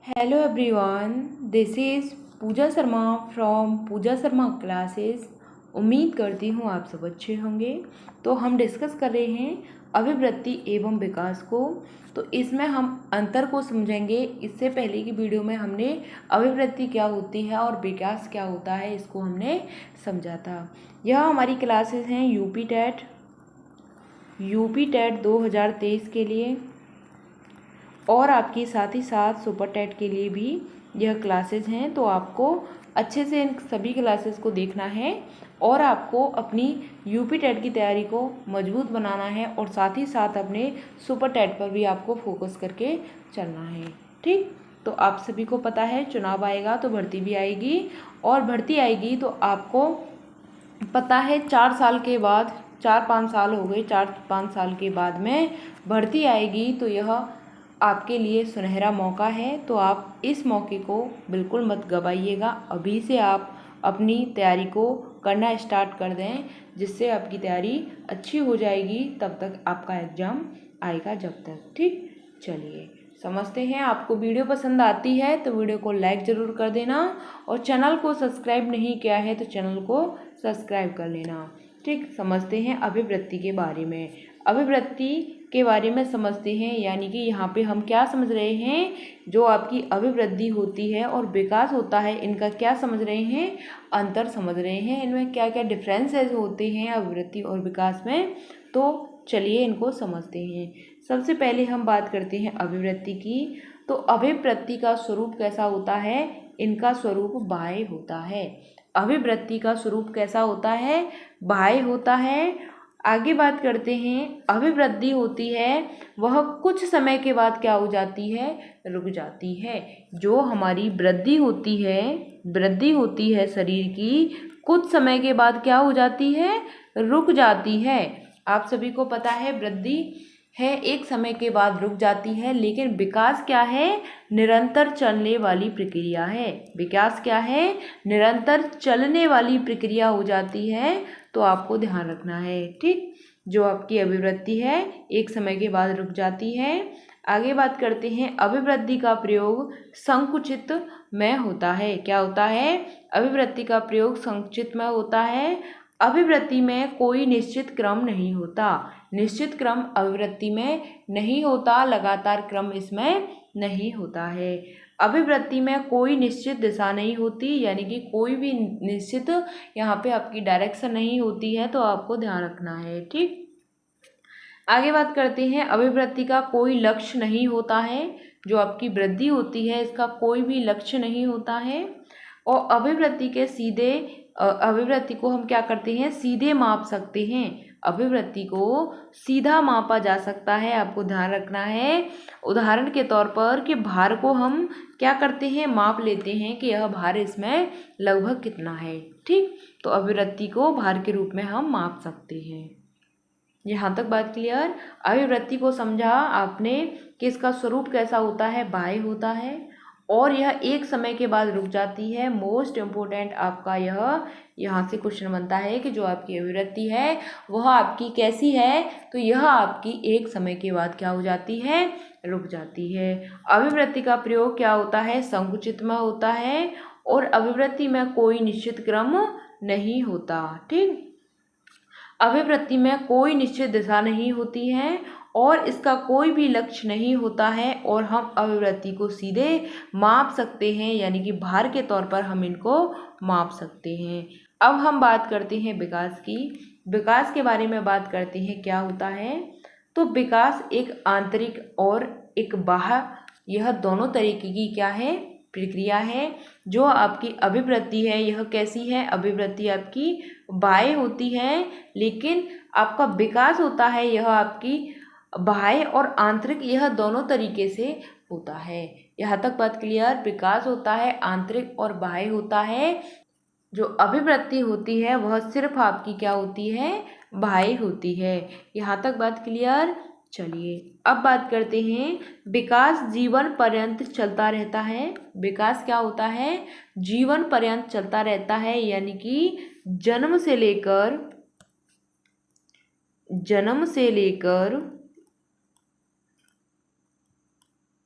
Hello everyone, this is Pooja Sharma from Pooja Sharma classes. उम्मीद करती हूँ आप सब अच्छे होंगे। तो हम डिस्कस कर रहे हैं अभिवृत्ति एवं विकास को। तो इसमें हम अंतर को समझेंगे। इससे पहले की वीडियो में हमने अभिवृत्ति क्या होती है और विकास क्या होता है इसको हमने समझा था। यह हमारी क्लासेस हैं यूपी टेट 2023 के लिए और आपकी साथ ही साथ सुपर टेट के लिए भी यह क्लासेस हैं। तो आपको अच्छे से इन सभी क्लासेस को देखना है और आपको अपनी यूपी टेट की तैयारी को मजबूत बनाना है और साथ ही साथ अपने सुपर टेट पर भी आपको फोकस करके चलना है। ठीक, तो आप सभी को पता है चुनाव आएगा तो भर्ती भी आएगी और भर्ती आएगी तो आपको पता है 4 साल के बाद 4-5 साल हो गए, 4-5 साल के बाद में भर्ती आएगी। तो यह आपके लिए सुनहरा मौका है, तो आप इस मौके को बिल्कुल मत गवाइएगा। अभी से आप अपनी तैयारी को करना स्टार्ट कर दें, जिससे आपकी तैयारी अच्छी हो जाएगी। तब तक आपका एग्ज़ाम आएगा जब तक। ठीक, चलिए समझते हैं। आपको वीडियो पसंद आती है तो वीडियो को लाइक ज़रूर कर देना और चैनल को सब्सक्राइब नहीं किया है तो चैनल को सब्सक्राइब कर लेना। ठीक, समझते हैं अभिवृत्ति के बारे में। अभिवृत्ति के बारे में समझते हैं, यानी कि यहाँ पे हम क्या समझ रहे हैं, जो आपकी अभिवृद्धि होती है और विकास होता है, इनका क्या समझ रहे हैं, अंतर समझ रहे हैं, इनमें क्या क्या डिफरेंसेस होते हैं अभिवृत्ति और विकास में। तो चलिए इनको समझते हैं। सबसे पहले हम बात करते हैं अभिवृत्ति की। तो अभिवृत्ति का स्वरूप कैसा होता है, इनका स्वरूप बाह्य होता है। अभिवृत्ति का स्वरूप कैसा होता है, बाह्य होता है। आगे बात करते हैं, अभिवृद्धि होती है वह कुछ समय के बाद क्या हो जाती है, रुक जाती है। जो हमारी वृद्धि होती है शरीर की, कुछ समय के बाद क्या हो जाती है, रुक जाती है। आप सभी को पता है वृद्धि है एक समय के बाद रुक जाती है, लेकिन विकास क्या है, निरंतर चलने वाली प्रक्रिया है। विकास क्या है, निरंतर चलने वाली प्रक्रिया हो जाती है। तो आपको ध्यान रखना है। ठीक, जो आपकी अभिवृत्ति है एक समय के बाद रुक जाती है। आगे बात करते हैं, अभिवृद्धि का प्रयोग संकुचित में होता है। क्या होता है, अभिवृत्ति का प्रयोग संकुचित में होता है। अभिवृत्ति में कोई निश्चित क्रम नहीं होता। निश्चित क्रम अभिवृत्ति में नहीं होता, लगातार क्रम इसमें नहीं होता है। अभिवृत्ति में कोई निश्चित दिशा नहीं होती, यानी कि कोई भी निश्चित यहाँ पे आपकी डायरेक्शन नहीं होती है, तो आपको ध्यान रखना है। ठीक, आगे बात करते हैं, अभिवृत्ति का कोई लक्ष्य नहीं होता है। जो आपकी वृद्धि होती है इसका कोई भी लक्ष्य नहीं होता है। और अभिवृत्ति को हम क्या करते हैं, सीधे माप सकते हैं। अभिवृत्ति को सीधा मापा जा सकता है, आपको ध्यान रखना है। उदाहरण के तौर पर कि भार को हम क्या करते हैं, माप लेते हैं कि यह भार इसमें लगभग कितना है। ठीक, तो अभिवृत्ति को भार के रूप में हम माप सकते हैं। यहाँ तक बात क्लियर। अभिवृत्ति को समझा आपने कि इसका स्वरूप कैसा होता है, बाह्य होता है और यह एक समय के बाद रुक जाती है। मोस्ट इम्पोर्टेंट आपका यह यहाँ से क्वेश्चन बनता है कि जो आपकी अभिवृत्ति है वह आपकी कैसी है, तो यह आपकी एक समय के बाद क्या हो जाती है, रुक जाती है। अभिवृत्ति का प्रयोग क्या होता है, संकुचित में होता है और अभिवृत्ति में कोई निश्चित क्रम नहीं होता। ठीक, अभिवृत्ति में कोई निश्चित दिशा नहीं होती है और इसका कोई भी लक्ष्य नहीं होता है और हम अभिवृत्ति को सीधे माप सकते हैं, यानी कि भार के तौर पर हम इनको माप सकते हैं। अब हम बात करते हैं विकास की। विकास के बारे में बात करते हैं, क्या होता है। तो विकास एक आंतरिक और एक बाह्य, यह दोनों तरीके की क्या है, प्रक्रिया है। जो आपकी अभिवृत्ति है यह कैसी है, अभिवृत्ति आपकी बाह्य होती है, लेकिन आपका विकास होता है यह आपकी बाह्य और आंतरिक, यह दोनों तरीके से होता है। यहाँ तक बात क्लियर। विकास होता है आंतरिक और बाह्य होता है। जो अभिवृत्ति होती है वह सिर्फ आपकी क्या होती है, बाह्य होती है। यहाँ तक बात क्लियर। चलिए अब बात करते हैं, विकास जीवन पर्यंत चलता रहता है। विकास क्या होता है, जीवन पर्यंत चलता रहता है, यानी कि जन्म से लेकर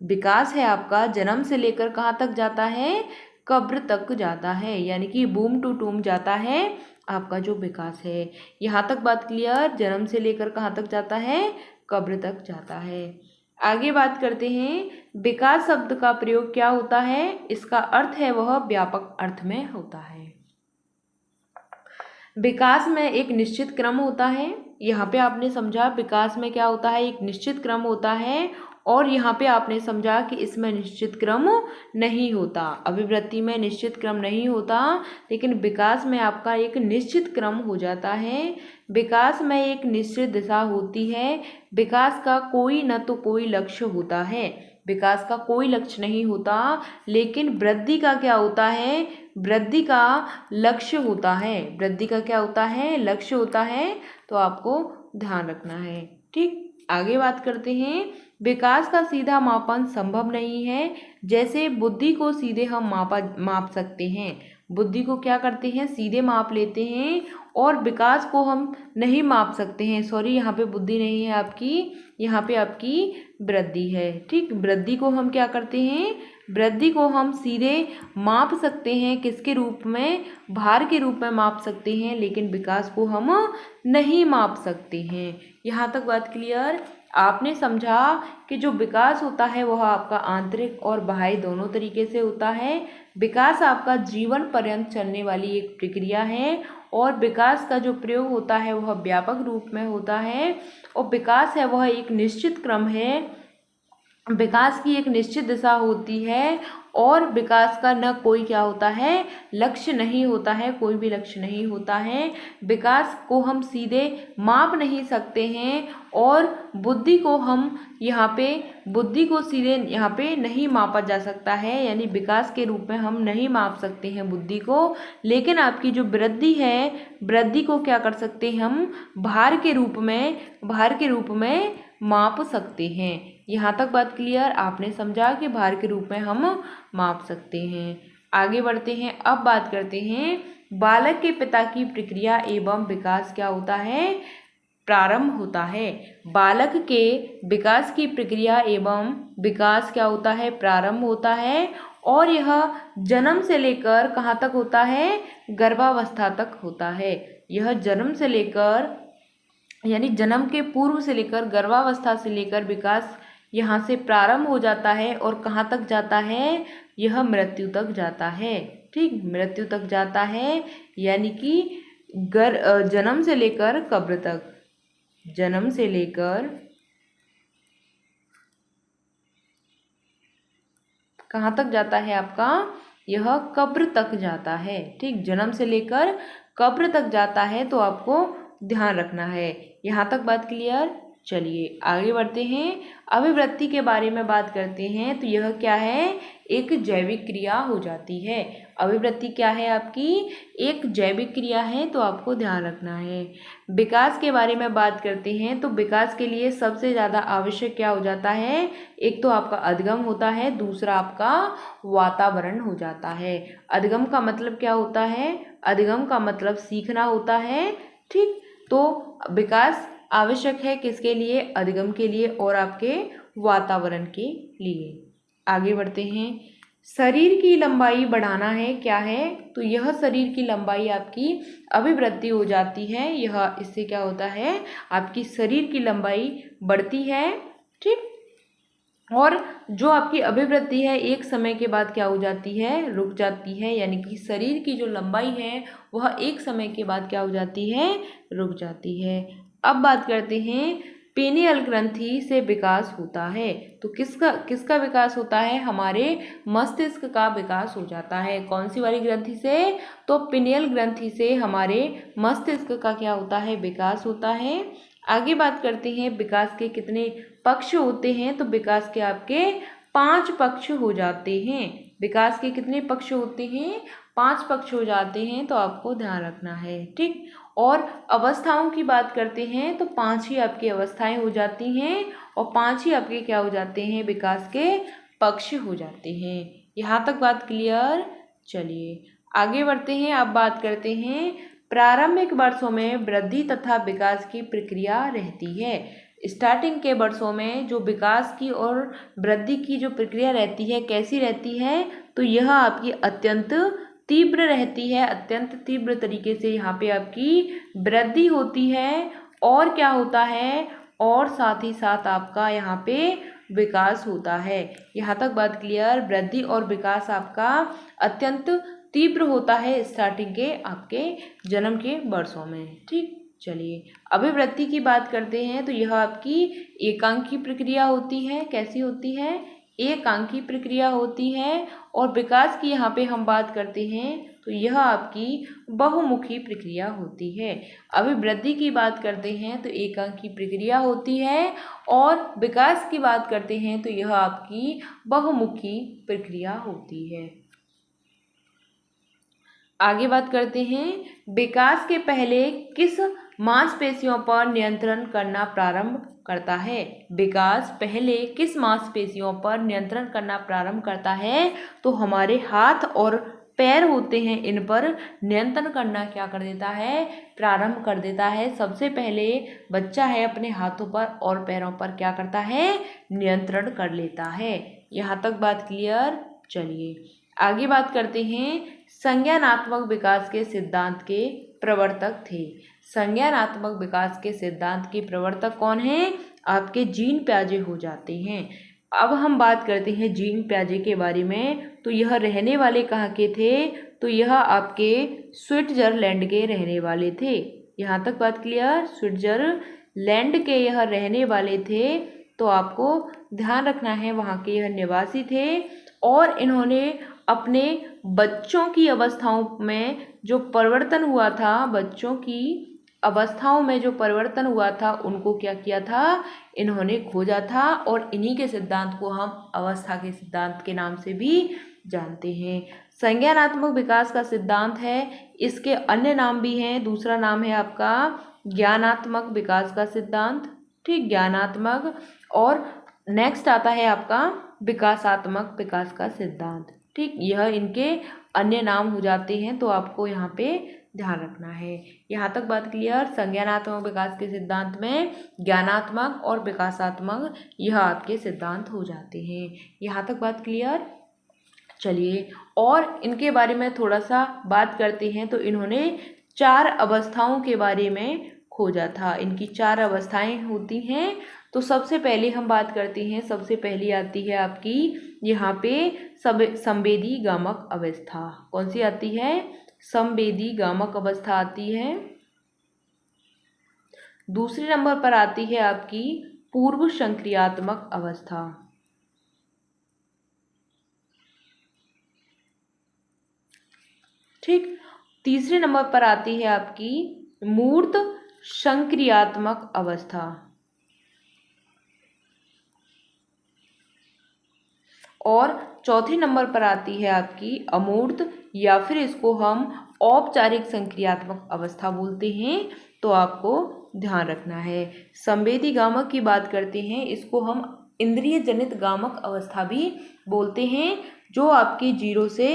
विकास है आपका जन्म से लेकर कहाँ तक जाता है, कब्र तक जाता है, यानी कि बूम टू टूम जाता है आपका जो विकास है। यहाँ तक बात क्लियर, जन्म से लेकर कहाँ तक जाता है, कब्र तक जाता है। आगे बात करते हैं, विकास शब्द का प्रयोग क्या होता है, इसका अर्थ है वह व्यापक अर्थ में होता है। विकास में एक निश्चित क्रम होता है, यहाँ पे आपने समझा विकास में क्या होता है, एक निश्चित क्रम होता है, और यहाँ पे आपने समझा कि इसमें निश्चित क्रम नहीं होता, अभिवृत्ति में निश्चित क्रम नहीं होता, लेकिन विकास में आपका एक निश्चित क्रम हो जाता है। विकास में एक निश्चित दिशा होती है, विकास का कोई न तो कोई लक्ष्य होता है, विकास का कोई लक्ष्य नहीं होता, लेकिन वृद्धि का क्या होता है, वृद्धि का लक्ष्य होता है, वृद्धि का क्या होता है, लक्ष्य होता है, तो आपको ध्यान रखना है। ठीक, आगे बात करते हैं, विकास का सीधा मापन संभव नहीं है, जैसे बुद्धि को सीधे हम माप सकते हैं, बुद्धि को क्या करते हैं, सीधे माप लेते हैं, और विकास को हम नहीं माप सकते हैं। सॉरी, यहाँ पे बुद्धि नहीं है आपकी, यहाँ पे आपकी वृद्धि है। ठीक, वृद्धि को हम क्या करते हैं, वृद्धि को हम सीधे माप सकते हैं, किसके रूप में, भार के रूप में माप सकते हैं, लेकिन विकास को हम नहीं माप सकते हैं। यहाँ तक बात क्लियर। आपने समझा कि जो विकास होता है वह आपका आंतरिक और बाह्य दोनों तरीके से होता है। विकास आपका जीवन पर्यंत चलने वाली एक प्रक्रिया है, और विकास का जो प्रयोग होता है वह व्यापक रूप में होता है, और विकास है वह एक निश्चित क्रम है, विकास की एक निश्चित दिशा होती है, और विकास का न कोई क्या होता है, लक्ष्य नहीं होता है, कोई भी लक्ष्य नहीं होता है। विकास को हम सीधे माप नहीं सकते हैं, और बुद्धि को हम यहाँ पे, बुद्धि को सीधे यहाँ पे नहीं मापा जा सकता है, यानी विकास के रूप में हम नहीं माप सकते हैं बुद्धि को, लेकिन आपकी जो वृद्धि है, वृद्धि को क्या कर सकते हैं हम, भार के रूप में, भार के रूप में माप सकते हैं। यहाँ तक बात क्लियर, आपने समझा कि भार के रूप में हम माप सकते हैं। आगे बढ़ते हैं, अब बात करते हैं बालक के पिता की प्रक्रिया एवं विकास क्या होता है, प्रारंभ होता है। बालक के विकास की प्रक्रिया एवं विकास क्या होता है, प्रारंभ होता है, और यह जन्म से लेकर कहाँ तक होता है, गर्भावस्था तक होता है। यह जन्म से लेकर, यानी जन्म के पूर्व से लेकर गर्भावस्था से लेकर विकास यहाँ से प्रारंभ हो जाता है, और कहाँ तक जाता है, यह मृत्यु तक जाता है। ठीक, मृत्यु तक जाता है, यानी कि जन्म से लेकर कब्र तक, जन्म से लेकर कहाँ तक जाता है आपका, यह कब्र तक जाता है। ठीक, जन्म से लेकर कब्र तक जाता है, तो आपको ध्यान रखना है। यहाँ तक बात क्लियर। चलिए आगे बढ़ते हैं, अभिवृत्ति के बारे में बात करते हैं। तो यह क्या है, एक जैविक क्रिया हो जाती है। अभिवृत्ति क्या है आपकी, एक जैविक क्रिया है, तो आपको ध्यान रखना है। विकास के बारे में बात करते हैं, तो विकास के लिए सबसे ज़्यादा आवश्यक क्या हो जाता है, एक तो आपका अधिगम होता है, दूसरा आपका वातावरण हो जाता है। अधिगम का मतलब क्या होता है, अधिगम का मतलब सीखना होता है। ठीक, तो विकास आवश्यक है किसके लिए, अधिगम के लिए और आपके वातावरण के लिए। आगे बढ़ते हैं, शरीर की लंबाई बढ़ाना है, क्या है, तो यह शरीर की लंबाई आपकी अभिवृद्धि हो जाती है। यह इससे क्या होता है, आपकी शरीर की लंबाई बढ़ती है। ठीक, और जो आपकी अभिवृद्धि है एक समय के बाद क्या हो जाती है, रुक जाती है, यानी कि शरीर की जो लंबाई है वह एक समय के बाद क्या हो जाती है, रुक जाती है। अब बात करते हैं, पीनियल ग्रंथि से विकास होता है, तो किसका विकास होता है, हमारे मस्तिष्क का विकास हो जाता है। कौन सी वाली ग्रंथि से, तो पीनियल ग्रंथि से हमारे मस्तिष्क का क्या होता है, विकास होता है। आगे बात करते हैं, विकास के कितने पक्ष होते हैं, तो विकास के आपके 5 पक्ष हो जाते हैं। विकास के कितने पक्ष होते हैं, 5 पक्ष हो जाते हैं, तो आपको ध्यान रखना है। ठीक, और अवस्थाओं की बात करते हैं, तो 5 ही आपकी अवस्थाएं हो जाती हैं, और 5 ही आपके क्या हो जाते हैं, विकास के पक्ष हो जाते हैं। यहाँ तक बात क्लियर। चलिए आगे बढ़ते हैं, अब बात करते हैं, प्रारंभिक वर्षों में वृद्धि तथा विकास की प्रक्रिया रहती है। स्टार्टिंग के वर्षों में जो विकास की और वृद्धि की जो प्रक्रिया रहती है कैसी रहती है, तो यह आपकी अत्यंत तीव्र रहती है। अत्यंत तीव्र तरीके से यहाँ पे आपकी वृद्धि होती है और क्या होता है, और साथ ही साथ आपका यहाँ पे विकास होता है। यहाँ तक बात क्लियर। वृद्धि और विकास आपका अत्यंत तीव्र होता है स्टार्टिंग के आपके जन्म के वर्षों में। ठीक, चलिए अभिवृद्धि की बात करते हैं। तो यह आपकी एकांकी प्रक्रिया होती है। कैसी होती है? एकांकी प्रक्रिया होती है। और विकास की यहाँ पे हम बात करते हैं तो यह आपकी बहुमुखी प्रक्रिया होती है। अभिवृद्धि की बात करते हैं तो एकांकी प्रक्रिया होती है, और विकास की बात करते हैं तो यह आपकी बहुमुखी प्रक्रिया होती है। आगे बात करते हैं, विकास के पहले किस मांसपेशियों पर नियंत्रण करना प्रारंभ करता है? विकास पहले किस मांसपेशियों पर नियंत्रण करना प्रारंभ करता है? तो हमारे हाथ और पैर होते हैं, इन पर नियंत्रण करना क्या कर देता है? प्रारंभ कर देता है। सबसे पहले बच्चा है अपने हाथों पर और पैरों पर क्या करता है? नियंत्रण कर लेता है। यहाँ तक बात क्लियर। चलिए आगे बात करते हैं, संज्ञानात्मक विकास के सिद्धांत के प्रवर्तक थे। संज्ञानात्मक विकास के सिद्धांत के प्रवर्तक कौन हैं? आपके जीन प्याजे हो जाते हैं। अब हम बात करते हैं जीन प्याजे के बारे में। तो यह रहने वाले कहाँ के थे? तो यह आपके स्विट्जरलैंड के रहने वाले थे। यहाँ तक बात क्लियर। स्विट्जरलैंड के यह रहने वाले थे, तो आपको ध्यान रखना है वहाँ के यह निवासी थे। और इन्होंने अपने बच्चों की अवस्थाओं में जो परिवर्तन हुआ था, बच्चों की अवस्थाओं में जो परिवर्तन हुआ था उनको क्या किया था? इन्होंने खोजा था। और इन्हीं के सिद्धांत को हम अवस्था के सिद्धांत के नाम से भी जानते हैं। संज्ञानात्मक विकास का सिद्धांत है, इसके अन्य नाम भी हैं। दूसरा नाम है आपका ज्ञानात्मक विकास का सिद्धांत। ठीक, ज्ञानात्मक। और नेक्स्ट आता है आपका विकासात्मक विकास का सिद्धांत। ठीक, यह इनके अन्य नाम हो जाते हैं, तो आपको यहाँ पे ध्यान रखना है। यहाँ तक बात क्लियर। संज्ञानात्मक विकास के सिद्धांत में ज्ञानात्मक और विकासात्मक यह आपके सिद्धांत हो जाते हैं। यहाँ तक बात क्लियर। चलिए और इनके बारे में थोड़ा सा बात करते हैं। तो इन्होंने 4 अवस्थाओं के बारे में खोजा था। इनकी 4 अवस्थाएं होती हैं। तो सबसे पहले हम बात करते हैं, सबसे पहली आती है आपकी यहाँ पे संवेदी गामक अवस्था। कौन सी आती है? संवेदी गामक अवस्था आती है। दूसरे नंबर पर आती है आपकी पूर्व संक्रियात्मक अवस्था। ठीक, तीसरे नंबर पर आती है आपकी मूर्त संक्रियात्मक अवस्था। और चौथे नंबर पर आती है आपकी अमूर्त, या फिर इसको हम औपचारिक संक्रियात्मक अवस्था बोलते हैं। तो आपको ध्यान रखना है। संवेदी गामक की बात करते हैं, इसको हम इंद्रिय जनित गामक अवस्था भी बोलते हैं, जो आपकी 0 से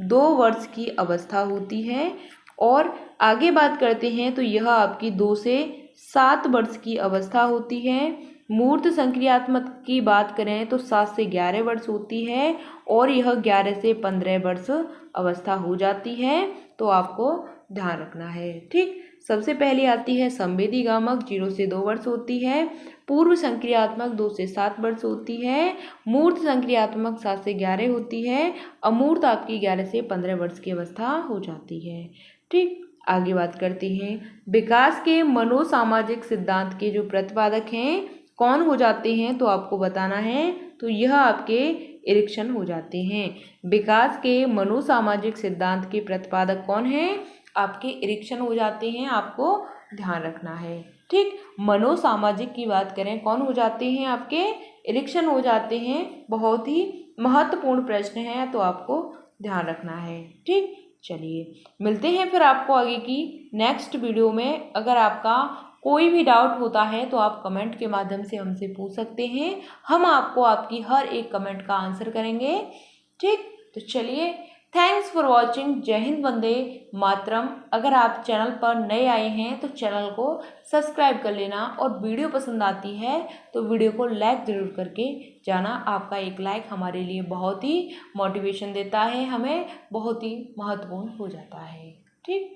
2 वर्ष की अवस्था होती है। और आगे बात करते हैं तो यह आपकी 2 से 7 वर्ष की अवस्था होती है। मूर्त संक्रियात्मक की बात करें तो 7 से 11 वर्ष होती है, और यह 11 से 15 वर्ष अवस्था हो जाती है। तो आपको ध्यान रखना है। ठीक, सबसे पहले आती है संवेदी गामक, 0 से 2 वर्ष होती है। पूर्व संक्रियात्मक 2 से 7 वर्ष होती है। मूर्त संक्रियात्मक 7 से 11 होती है। अमूर्त आपकी 11 से 15 वर्ष की अवस्था हो जाती है। ठीक, आगे बात करते हैं, विकास के मनोसामाजिक सिद्धांत के जो प्रतिपादक हैं कौन हो जाते हैं? तो आपको बताना है। तो यह आपके इरिक्सन हो जाते हैं। विकास के मनोसामाजिक सिद्धांत के प्रतिपादक कौन हैं? आपके इरिक्सन हो जाते हैं। आपको ध्यान रखना है। ठीक, मनोसामाजिक की बात करें कौन हो जाते हैं? आपके इरिक्सन हो जाते हैं। बहुत ही महत्वपूर्ण प्रश्न है, तो आपको ध्यान रखना है। ठीक, चलिए मिलते हैं फिर आपको आगे की नेक्स्ट वीडियो में। अगर आपका कोई भी डाउट होता है तो आप कमेंट के माध्यम से हमसे पूछ सकते हैं। हम आपको आपकी हर एक कमेंट का आंसर करेंगे। ठीक, तो चलिए थैंक्स फॉर वॉचिंग। जय हिंद, वंदे मातरम। अगर आप चैनल पर नए आए हैं तो चैनल को सब्सक्राइब कर लेना, और वीडियो पसंद आती है तो वीडियो को लाइक ज़रूर करके जाना। आपका एक लाइक हमारे लिए बहुत ही मोटिवेशन देता है, हमें बहुत ही महत्वपूर्ण हो जाता है। ठीक।